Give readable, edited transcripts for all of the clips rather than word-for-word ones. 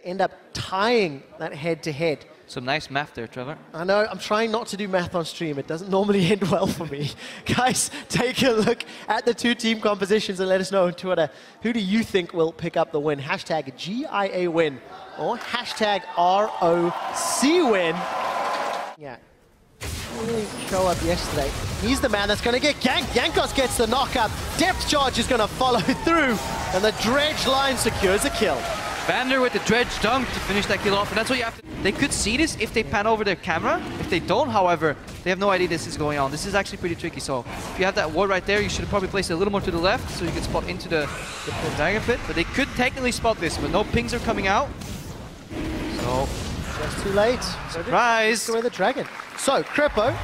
End up tying that head-to-head. Some nice math there, Trevor. I know, I'm trying not to do math on stream. It doesn't normally end well for me. Guys, take a look at the two team compositions and let us know on Twitter, who do you think will pick up the win? Hashtag GIA win or hashtag ROC win. Yeah, really show up yesterday. He's the man that's going to get ganked. Jankos gets the knockup. Depth charge is going to follow through, and the dredge line secures a kill. Vander with the dredge dunk to finish that kill off, and that's what you have to... They could see this if they pan over their camera. If they don't, however, they have no idea this is going on. This is actually pretty tricky, so if you have that ward right there, you should have probably placed it a little more to the left so you can spot into the dragon pit. But they could technically spot this, but no pings are coming out. So... just too late. Surprise! Away the dragon. So, Crippo,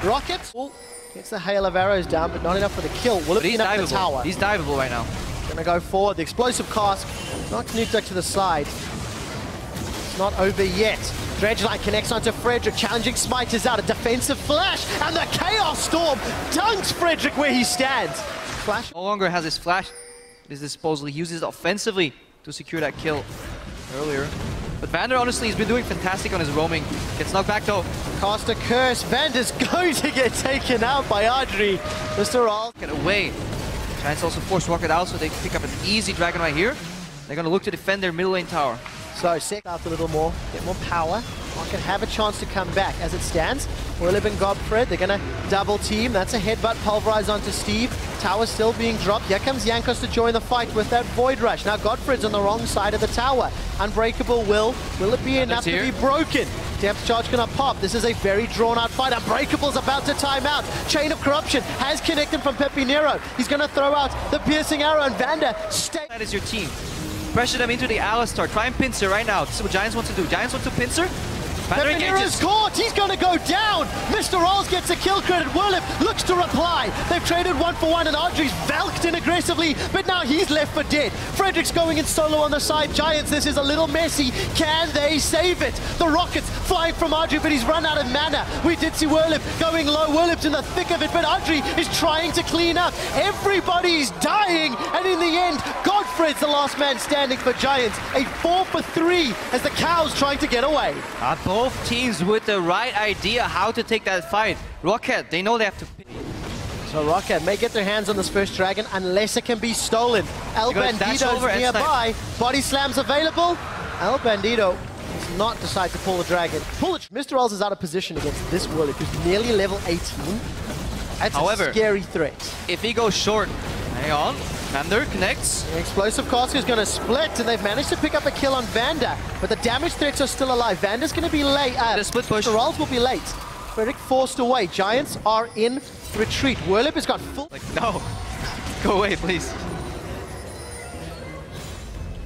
Roccat gets the hail of arrows down, but not enough for the kill. Will it be enough for the tower? He's diveable right now. Gonna go forward. The explosive cask knocks Nuke to the side. It's not over yet. Dredgeline connects onto Frederick. Challenging smite is out. A defensive flash, and the Chaos Storm dunks Frederick where he stands. Flash. No longer has his flash. His disposal. He uses it offensively to secure that kill earlier. But Vander, honestly, he's been doing fantastic on his roaming. Gets knocked back though. Cast a curse. Vander's going to get taken out by Audrey. Mr. All. Get away. Giants also force Roccat out so they can pick up an easy dragon right here. They're going to look to defend their middle lane tower. So, set out a little more, get more power. Roccat have a chance to come back. As it stands, Willib and Godfred, they're going to double team. That's a headbutt pulverized onto Steve. Tower still being dropped. Here comes Jankos to join the fight with that Void Rush. Now Godfred's on the wrong side of the tower. Unbreakable will it be enough to be broken? Depth charge gonna pop. This is a very drawn out fight. Unbreakable's about to time out. Chain of Corruption has connected from Pepinero. He's gonna throw out the piercing arrow, and Vander stay. That is your team. Pressure them into the Alistar. Try and pincer right now. This is what Giants want to do. Giants want to pincer. Pepinero's caught, he's gonna go down! Mr. Rolls gets a kill credit, Willip looks to reply. They've traded 1-for-1 and Audrey's valked in aggressively, but now he's left for dead. Frederick's going in solo on the side. Giants, this is a little messy. Can they save it? The rockets flying from Audrey, but he's run out of mana. We did see Willip going low. Willip's in the thick of it, but Audrey is trying to clean up. Everybody's dying, and in the end, Godfred's the last man standing for Giants. A 4-for-3 as the Cows trying to get away. Both teams with the right idea how to take that fight. Roccat, they know they have to... So Roccat may get their hands on this first dragon unless it can be stolen. El Bandito's nearby. Body slams available. El Bandito does not decide to pull the dragon. Mr. Rolls is out of position against this Willip, who's nearly level 18. That's a scary threat. If he goes short, hang on. Vander connects. The explosive cask is going to split, and they've managed to pick up a kill on Vander, but the damage threats are still alive. Vander's going to be late. The split push. The rolls will be late. Frederick forced away. Giants are in retreat. Willip has got full... no. Go away, please.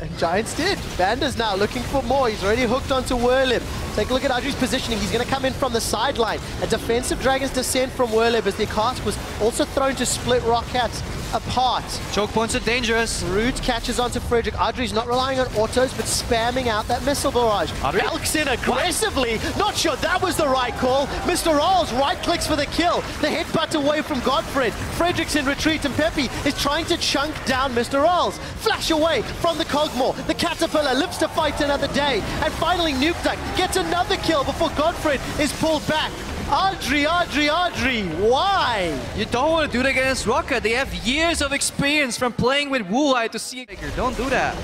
And Giants did. Vander's now looking for more. He's already hooked onto Willip. Take a look at Audrey's positioning. He's going to come in from the sideline. A defensive dragon's descent from Willip as the cast was also thrown to split Roccat apart. Choke points are dangerous. Root catches onto Frederick. Audrey's not relying on autos, but spamming out that missile barrage. Valks in aggressively. What? Not sure that was the right call. Mr. Rolls right-clicks for the kill. The headbutt away from Godfred. Frederick's in retreat, and Peppy is trying to chunk down Mr. Rolls. Flash away from the Cogmore. The Caterpillar lives to fight another day. And finally, Nuke gets another kill before Godfred is pulled back. Audrey, why? You don't want to do that against Roccat. They have years of experience from playing with Wuai to see it. Don't do that.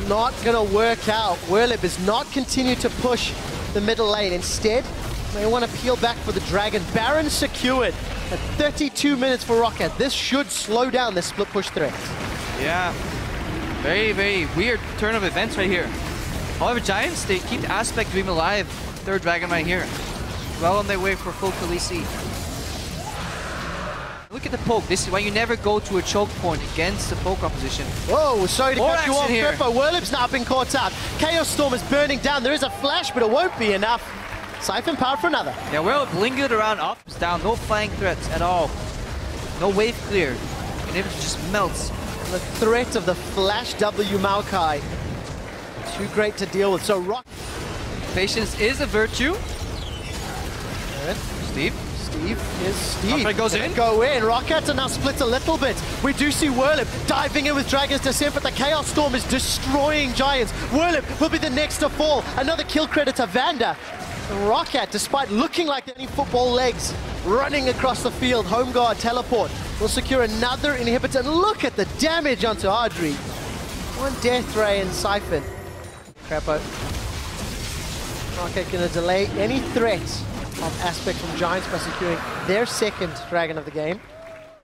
Not gonna work out. Willip is not continue to push the middle lane. Instead, they want to peel back for the dragon. Baron secured at 32 minutes for Roccat. This should slow down this split push threat. Yeah. Very, very weird turn of events right here. However, Giants, they keep the Aspect Dream alive. Third dragon right here. Well on their way for full Khaleesi. Look at the poke. This is why you never go to a choke point against the poke opposition. Whoa, sorry to cut you off, Grippo. Willip's now been caught out. Chaos Storm is burning down. There is a flash, but it won't be enough. Siphon power for another. Yeah, Willip lingered around, ups, down. No flank threats at all. No wave clear. And it just melts. And the threat of the flash W Maokai. Too great to deal with. So Rock. Patience is a virtue. Steve Steve. Here's Steve. Roccat goes in. Go in. Roccat are now split a little bit. We do see Whirlip diving in with Dragon's Descent, but the Chaos Storm is destroying Giants. Whirlip will be the next to fall. Another kill credit to Vanda. Roccat, despite looking like they're any football legs, running across the field. Home guard, teleport. Will secure another inhibitor. And look at the damage onto Ardri. One Death Ray and Siphon. Crapo. Roccat gonna delay any threat of Aspect from Giants by securing their second Dragon of the game.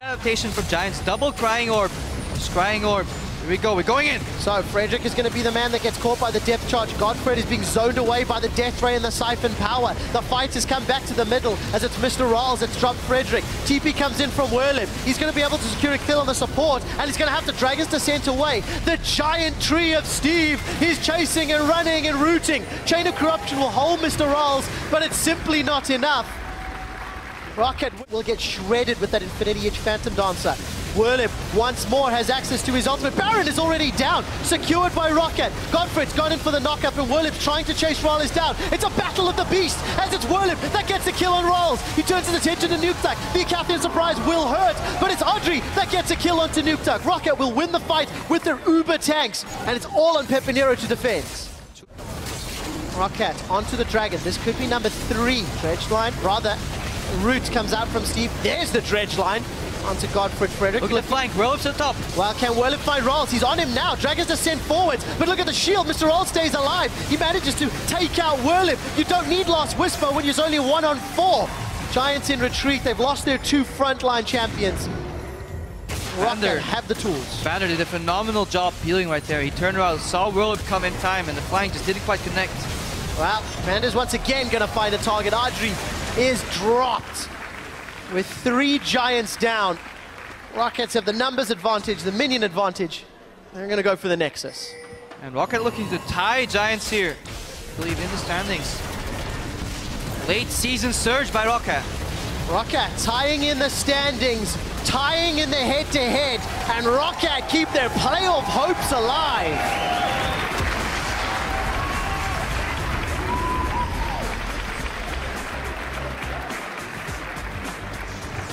Adaptation from Giants. Double Crying Orb. Scrying Orb. Here we go. We're going in. So Frederick is going to be the man that gets caught by the depth charge. Godfred is being zoned away by the Death Ray and the Siphon power. The fight has come back to the middle as it's Mr. Rawls that's dropped Frederick. TP comes in from Whirlip. He's going to be able to secure a kill on the support, and he's going to have to drag his Descent away. The giant tree of Steve is chasing and running and rooting. Chain of Corruption will hold Mr. Rawls, but it's simply not enough. Roccat will get shredded with that Infinity Edge Phantom Dancer. Whirlip once more has access to his ultimate. Baron is already down, secured by Roccat. Godfred's gone in for the knockup, and Whirlip's trying to chase Rawls down. It's a battle of the beast, as it's Whirlip that gets a kill on Rawls. He turns his attention to Nukeduck. The Icathian Surprise will hurt, but it's Audrey that gets a kill onto Nukeduck. Roccat will win the fight with their uber tanks, and it's all on Pepinero to defend. Roccat onto the Dragon. This could be number 3. Dredge line, rather, Root comes out from Steve. There's the Dredge line. Onto Godfred Frederick. Look at the flank. Whirlip's at the top. Well, can Whirlip find Rawls? He's on him now. Dragon's Descent forwards. But look at the shield. Mr. Rawls stays alive. He manages to take out Whirlip. You don't need Last Whisper when you're only 1 on 4. Giants in retreat. They've lost their 2 frontline champions. Roccat have the tools. Vander did a phenomenal job peeling right there. He turned around, saw Whirlip come in time, and the flank just didn't quite connect. Well, Vander's once again going to find a target. Audrey is dropped with 3 Giants down. Rockets have the numbers advantage, the minion advantage. They're going to go for the Nexus. And Roccat looking to tie Giants here, I believe, in the standings. Late season surge by Roccat. Roccat tying in the standings, tying in the head-to-head, and Roccat keep their playoff hopes alive.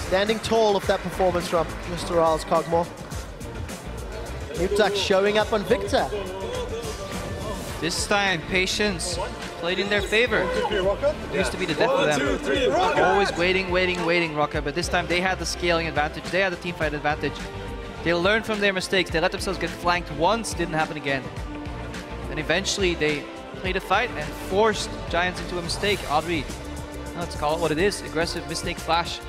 Standing tall of that performance from Mr. Rawls Cogmore. Nukeduck showing up on Victor. This time, patience played in their favor. It used to be the death of them. Always waiting, Roccat, but this time they had the scaling advantage. They had the teamfight advantage. They learned from their mistakes. They let themselves get flanked once, didn't happen again. Then eventually they played a fight and forced Giants into a mistake. Audrey, let's call it what it is, aggressive mistake flash.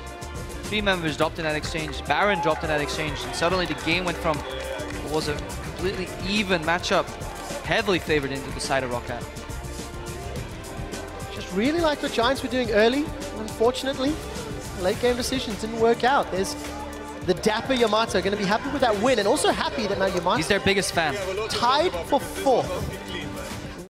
3 members dropped in that exchange, Baron dropped in that exchange, and suddenly the game went from what was a completely even matchup, heavily favored into the side of Roccat. Just really like what Giants were doing early. Unfortunately, late game decisions didn't work out. There's the dapper Yamato going to be happy with that win, and also happy that now Yamato... He's their biggest fan. Tied for 4th.